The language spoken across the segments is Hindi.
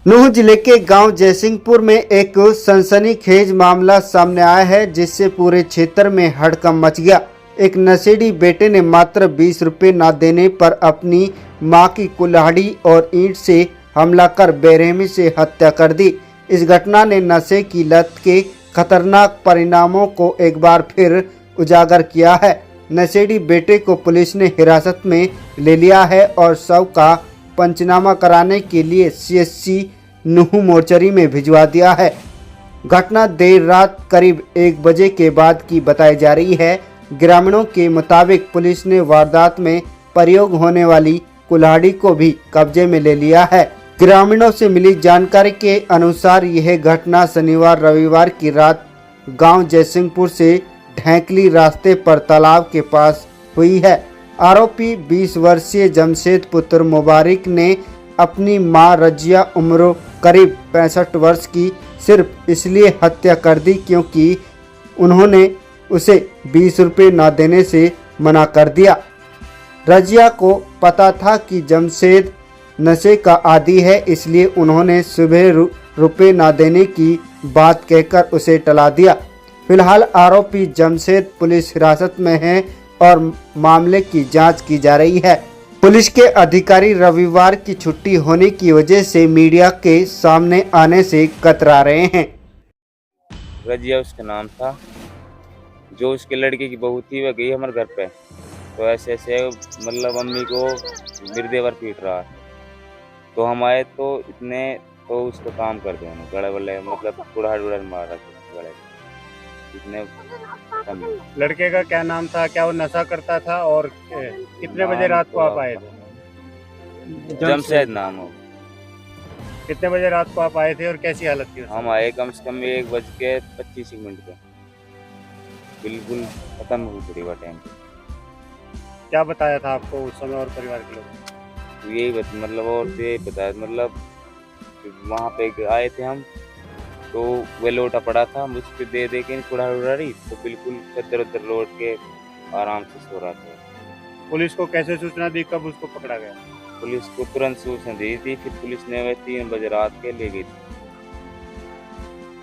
नूंह जिले के गांव जयसिंहपुर में एक सनसनीखेज मामला सामने आया है, जिससे पूरे क्षेत्र में हड़कंप मच गया। एक नशेड़ी बेटे ने मात्र 20 रुपये न देने पर अपनी मां की कुल्हाड़ी और ईंट से हमला कर बेरहमी से हत्या कर दी। इस घटना ने नशे की लत के खतरनाक परिणामों को एक बार फिर उजागर किया है। नशेड़ी बेटे को पुलिस ने हिरासत में ले लिया है और शव का पंचनामा कराने के लिए CHC नूंह मोर्चरी में भिजवा दिया है। घटना देर रात करीब 1 बजे के बाद की बताई जा रही है। ग्रामीणों के मुताबिक पुलिस ने वारदात में प्रयोग होने वाली कुल्हाड़ी को भी कब्जे में ले लिया है। ग्रामीणों से मिली जानकारी के अनुसार यह घटना शनिवार रविवार की रात गांव जयसिंहपुर से ढेंकली रास्ते पर तालाब के पास हुई है। आरोपी 20 वर्षीय जमशेद पुत्र मुबारक ने अपनी मां रजिया उम्र करीब 65 वर्ष की सिर्फ इसलिए हत्या कर दी क्योंकि उन्होंने उसे 20 रुपये न देने से मना कर दिया। रजिया को पता था कि जमशेद नशे का आदी है, इसलिए उन्होंने सुबह रुपये न देने की बात कहकर उसे टला दिया। फिलहाल आरोपी जमशेद पुलिस हिरासत में है और मामले की जांच की जा रही है। पुलिस के अधिकारी रविवार की छुट्टी होने की वजह से मीडिया के सामने आने से कतरा रहे हैं। रजिया उसका नाम था। जो उसके लड़के की बहू थी वह गई हमारे घर पे, तो ऐसे ऐसे मतलब मम्मी को बिरदेवर पीट रहा है। तो हम आए तो इतने तो उसको काम कर दिया गले वले, मतलब कुड़ाड़ उड़ाड़ मार रखे गले। इतने लड़के का क्या नाम था, क्या वो नशा करता था और कितने बजे रात को आप आए थे? जमशेद नाम हो। कितने बजे रात को आप आए थे और कैसी हालत थी? हम आए कम से कम 1:25 पे, बिल्कुल खत्म हुई पूरी वह टाइम पे। क्या बताया था आपको उस समय और परिवार के लोग? तो यही मतलब और यही बताया, मतलब वहाँ पे आए थे हम, तो वह लोटा पड़ा था, मुझको दे दे के कुड़ा रही, तो बिल्कुल इधर उधर लौट के आराम से सो रहा था। पुलिस को कैसे सूचना दी, कब उसको पकड़ा गया? पुलिस को तुरंत सूचना दी थी, फिर पुलिस ने वह 3 बजे रात के ले गई थी।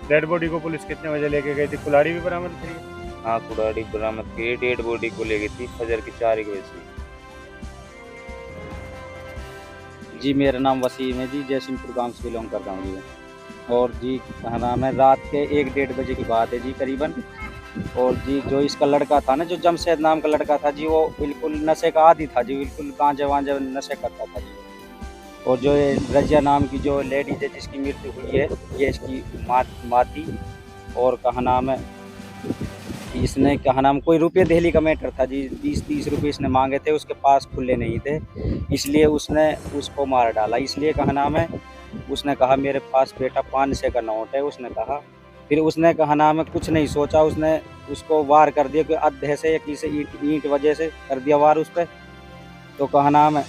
डेड बॉडी को पुलिस कितने बजे लेके गई थी? कुल्हाड़ी भी बरामद करी? हाँ, कुल्हाड़ी बरामद की। डेड बॉडी को ले गई थी फजर के 4 बजे। जी, मेरा नाम वसीम है जी, जयसिंहपुर गांव से बिलोंग करता हूँ जी। और जी क्या नाम है, रात के 1-1:30 बजे की बात है जी करीबन। और जी जो इसका लड़का था ना, जो जमशेद नाम का लड़का था जी, वो बिल्कुल नशे का आदी था जी, बिल्कुल गांजे वांजे नशे करता था जी। और जो ये रजिया नाम की जो लेडीज है जिसकी मृत्यु हुई है, ये इसकी माँ थी। और कहा नाम है, इसने कहा नाम कोई रुपये दहली का मैटर था जी, 20-30 रुपये इसने मांगे थे, उसके पास खुले नहीं थे, इसलिए उसने उसको मार डाला। इसलिए कहा नाम है, उसने कहा मेरे पास बेटा 500 का नोट है, उसने कहा। फिर उसने कहा नाम है कुछ नहीं सोचा, उसने उसको वार कर दिया कि अद्धे से या किसी ईंट वजह से कर दिया वार उस पर। तो कहा नाम है,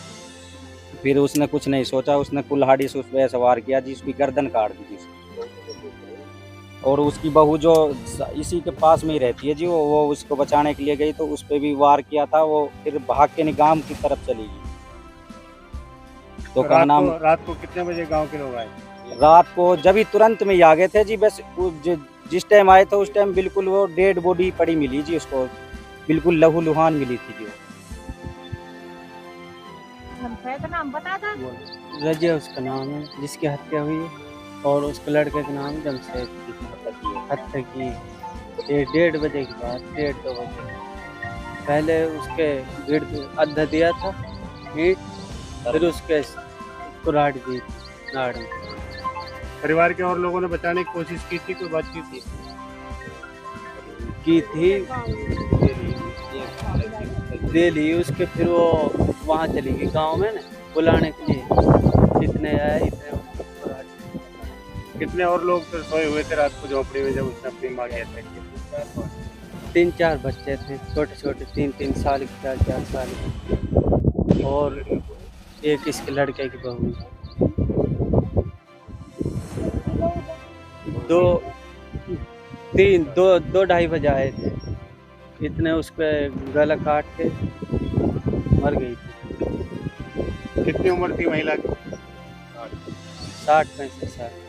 फिर उसने कुछ नहीं सोचा, उसने कुल्हाड़ी से उस पर ऐसा वार किया जी, उसकी गर्दन काट दी जी। और उसकी बहू जो इसी के पास में ही रहती है जी, वो उसको बचाने के लिए गई, तो उस पर भी वार किया था। वो फिर भाग के गांव की तरफ चली गई। तो कहा नाम रात को कितने बजे गांव के लोग आए? रात को जब ही तुरंत में ही आ गए थे जी, बस जिस टाइम आए थे उस टाइम बिल्कुल वो डेड बॉडी पड़ी मिली जी, उसको बिल्कुल लहू लुहान मिली थी जी। का नाम बता था? रजिया उसका नाम है जिसकी हत्या हुई है, और उसके लड़के का नाम जमशेद की हत्या की 1:30 बजे की बात, 1:30-2 बजे। पहले उसके गिर्द अद्धा दिया था ईंट, फिर उसके कुल्हाड़ी दी नाड़ में। परिवार के और लोगों ने बचाने की कोशिश की थी, कोई बातचीत की थी, दे ली उसके। फिर वो वहाँ चली गई गांव में ना बुलाने के लिए, जितने आए इतने। कितने और लोग तो सोए हुए थे रात को झोपड़ी में जब उसने अपनी माँ की हत्या की? 3-4 बच्चे थे, छोटे छोटे, 3-3 साल के, 4-4 साल के, और एक इसके लड़के की बहू। 2-2:30 बजे आए थे, इतने उस पर गला काट के मर गई थी। कितनी उम्र थी महिला की? 60-65 साल।